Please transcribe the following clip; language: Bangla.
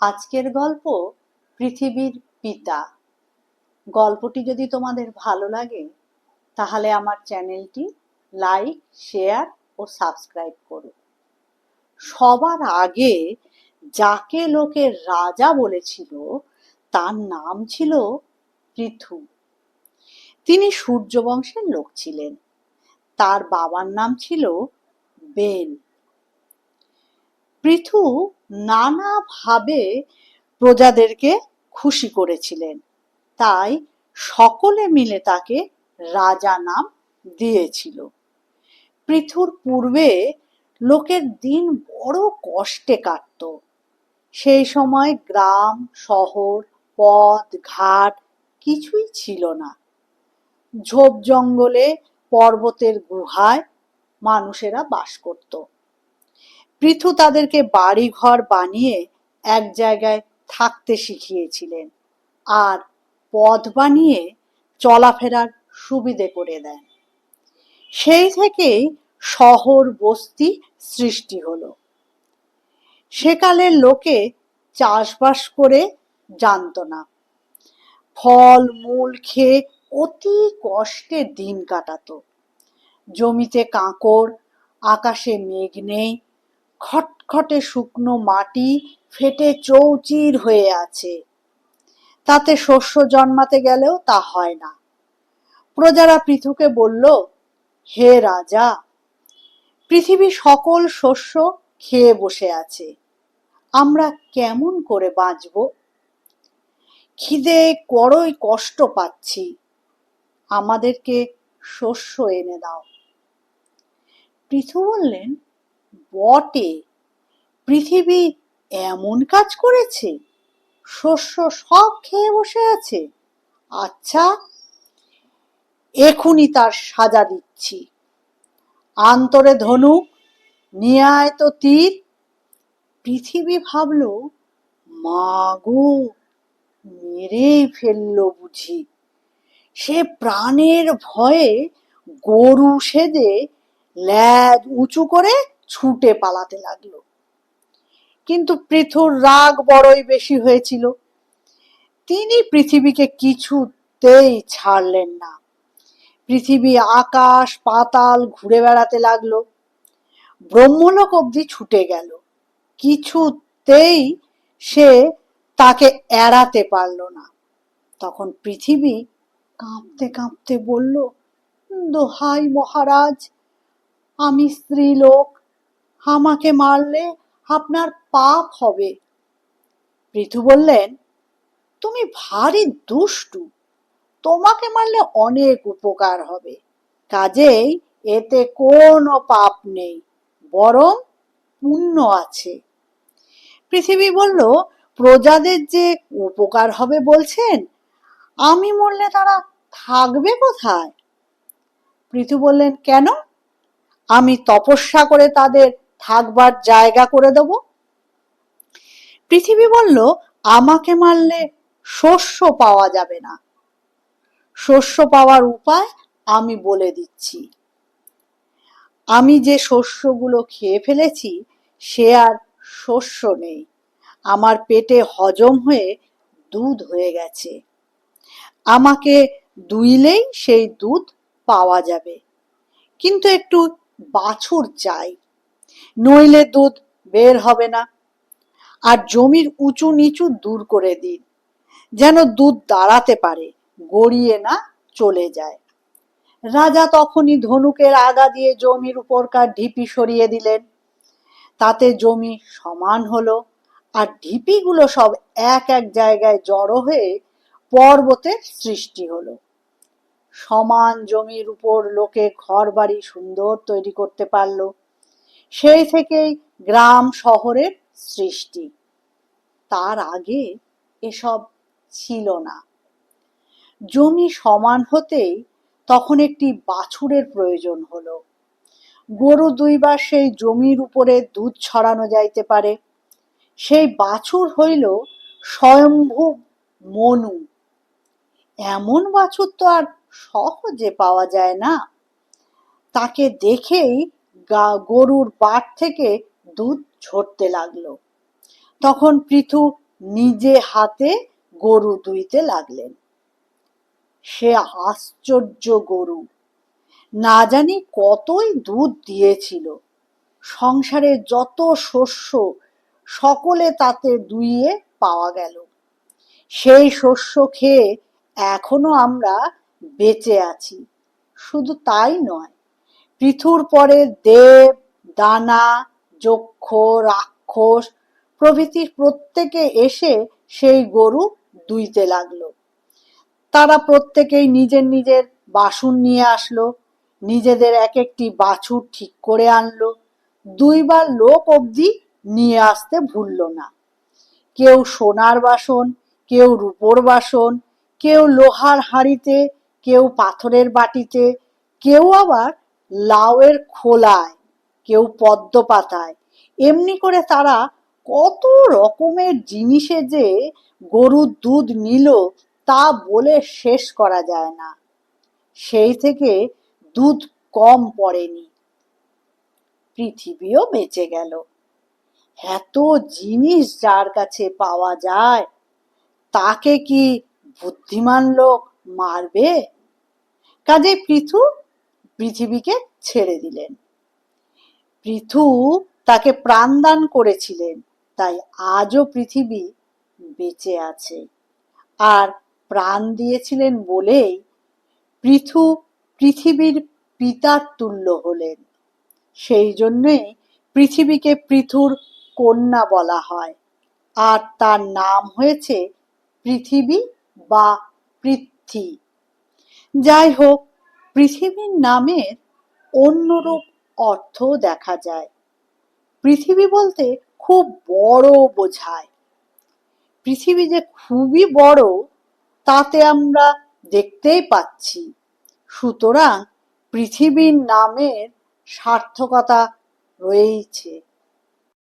আজকের গল্প পৃথিবীর পিতা। গল্পটি যদি তোমাদের ভালো লাগে তাহলে আমার চ্যানেলটি লাইক, শেয়ার ও সাবস্ক্রাইব করো। সবার আগে যাকে লোকে রাজা বলেছিল তার নাম ছিল পৃথু। তিনি সূর্যবংশের লোক ছিলেন। তার বাবার নাম ছিল বেন। পৃথু নানাভাবে প্রজাদেরকে খুশি করেছিলেন, তাই সকলে মিলে তাকে রাজা নাম দিয়েছিল। পৃথুর পূর্বে লোকের দিন বড় কষ্টে কাটত। সেই সময় গ্রাম, শহর, পথ, ঘাট কিছুই ছিল না। ঝোপ জঙ্গলে, পর্বতের গুহায় মানুষেরা বাস করত। পৃথু তাদেরকে বাড়ি ঘর বানিয়ে এক জায়গায় থাকতে শিখিয়েছিলেন আর পথ বানিয়ে চলাফেরার সুবিধে করে দেন। সেই থেকেই শহর বস্তি সৃষ্টি হলো। সেকালের লোকে চাষবাস করে জানত না। ফল মূল খেয়ে অতি কষ্টে দিন কাটাতো। জমিতে কাঁকড়, আকাশে মেঘ নেই, খটখটে শুকনো মাটি ফেটে চৌচির হয়ে আছে। তাতে শস্য জন্মাতে গেলেও তা হয় না। প্রজারা পৃথুকে বলল, হে রাজা, পৃথিবী সকল শস্য খেয়ে বসে আছে, আমরা কেমন করে বাঁচব? খিদে বড়ই কষ্ট পাচ্ছি, আমাদেরকে শস্য এনে দাও। পৃথু বললেন, বটে, পৃথিবী এমন কাজ করেছে, শস্য সব খেয়ে বসে আছে। আচ্ছা, এখুনি তার সাজা দিচ্ছি। আন্তরে ধনুক, নিয়ে আয় তো তীর। পৃথিবী ভাবল, মা গো, মেরেই ফেললো বুঝি। সে প্রাণের ভয়ে গরু সেজে ল্যাজ উঁচু করে ছুটে পালাতে লাগলো। কিন্তু পৃথুর রাগ বড়ই বেশি হয়েছিল। তিনি পৃথিবীকে কিছুতেই ছাড়লেন না। পৃথিবী আকাশ পাতাল ঘুরে বেড়াতে লাগলো। ব্রহ্মলোক অবধি ছুটে গেল, কিছুতেই সে তাকে এড়াতে পারল না। তখন পৃথিবী কাঁপতে কাঁপতে বলল, দোহাই মহারাজ, আমি স্ত্রীলোক, আমাকে মারলে আপনার পাপ হবে। পৃথু বললেন, তুমি ভারী দুষ্টু, তোমাকে মারলে অনেক উপকার হবে, কাজেই এতে কোনো পাপ নেই, বরং পুণ্য আছে। পৃথিবী বলল, প্রজাদের যে উপকার হবে বলছেন, আমি মরলে তারা থাকবে কোথায়? পৃথু বললেন, কেন? আমি তপস্যা করে তাদের থাকবার জায়গা করে দেব। পৃথিবী বলল, আমাকে মারলে শস্য পাওয়া যাবে না। শস্য পাওয়ার উপায় আমি বলে দিচ্ছি। আমি যে শস্যগুলো খেয়ে ফেলেছি সে আর শস্য নেই, আমার পেটে হজম হয়ে দুধ হয়ে গেছে। আমাকে দুইলেই সেই দুধ পাওয়া যাবে, কিন্তু একটু বাছুর চাই, নইলে দুধ বের হবে না। আর জমির উঁচু নিচু দূর করে দিন, যেন দুধ দাঁড়াতে পারে, গড়িয়ে না চলে যায়। রাজা তখনই ধনুকের আগা দিয়ে জমির উপরকার ঢিপি সরিয়ে দিলেন। তাতে জমি সমান হলো, আর ঢিপিগুলো সব এক এক জায়গায় জড়ো হয়ে পর্বতের সৃষ্টি হলো। সমান জমির উপর লোকে ঘর বাড়ি সুন্দর তৈরি করতে পারল। সেই থেকেই গ্রাম শহরের সৃষ্টি। তার আগে এসব ছিল না। জমি সমান হতেই তখন একটি বাছুরের প্রয়োজন হলো। গরু দুইবার সেই জমির উপরে দুধ ছড়ানো যাইতে পারে। সেই বাছুর হইল স্বয়ম্ভু মনু। এমন বাছুর তো আর সহজে পাওয়া যায় না। তাকে দেখেই গরুর বাট থেকে দুধ ঝরতে লাগলো। তখন পৃথু নিজে হাতে গরু দুইতে লাগলেন। সে আশ্চর্য গরু, না জানি কতই দুধ দিয়েছিল। সংসারে যত শস্য সকলে তাতে দুইয়ে পাওয়া গেল। সেই শস্য খেয়ে এখনো আমরা বেঁচে আছি। শুধু তাই নয়, পৃথুর পরে দেব, দানা, যক্ষ, রাক্ষস প্রভৃতি প্রত্যেকে এসে সেই গরু দুইতে লাগলো। তারা প্রত্যেকেই নিজের নিজের বাসন নিয়ে আসলো, নিজেদের এক একটি বাছুর ঠিক করে আনলো। দুইবার লোক অবধি নিয়ে আসতে ভুলল না। কেউ সোনার বাসন, কেউ রূপোর বাসন, কেউ লোহার হাঁড়িতে, কেউ পাথরের বাটিতে, কেউ আবার লাউয়ের খোলায়, কেউ পদ্ম পাতায়। এমনি করে তারা কত রকমের জিনিসে যে গরুর দুধ নিল তা বলে শেষ করা যায় না। সেই থেকে দুধ কম পড়েনি, পৃথিবীও বেঁচে গেল। এত জিনিস যার কাছে পাওয়া যায় তাকে কি বুদ্ধিমান লোক মারবে? কাজেই পৃথু পৃথিবীকে ছেড়ে দিলেন। পৃথু তাকে প্রাণদান করেছিলেন, তাই আজও পৃথিবী বেঁচে আছে। আর প্রাণ দিয়েছিলেন বলেই পৃথু পৃথিবীর পিতার তুল্য হলেন। সেই জন্যই পৃথিবীকে পৃথুর কন্যা বলা হয়, আর তার নাম হয়েছে পৃথিবী বা পৃথ্বী। যাই হোক, পৃথিবীর নামের অন্যরূপ অর্থ দেখা যায়। পৃথিবী বলতে খুব বড় বোঝায়। পৃথিবী যে খুবই বড় তাতে আমরা দেখতেই পাচ্ছি। সুতরাং পৃথিবীর নামের সার্থকতা রয়েছে।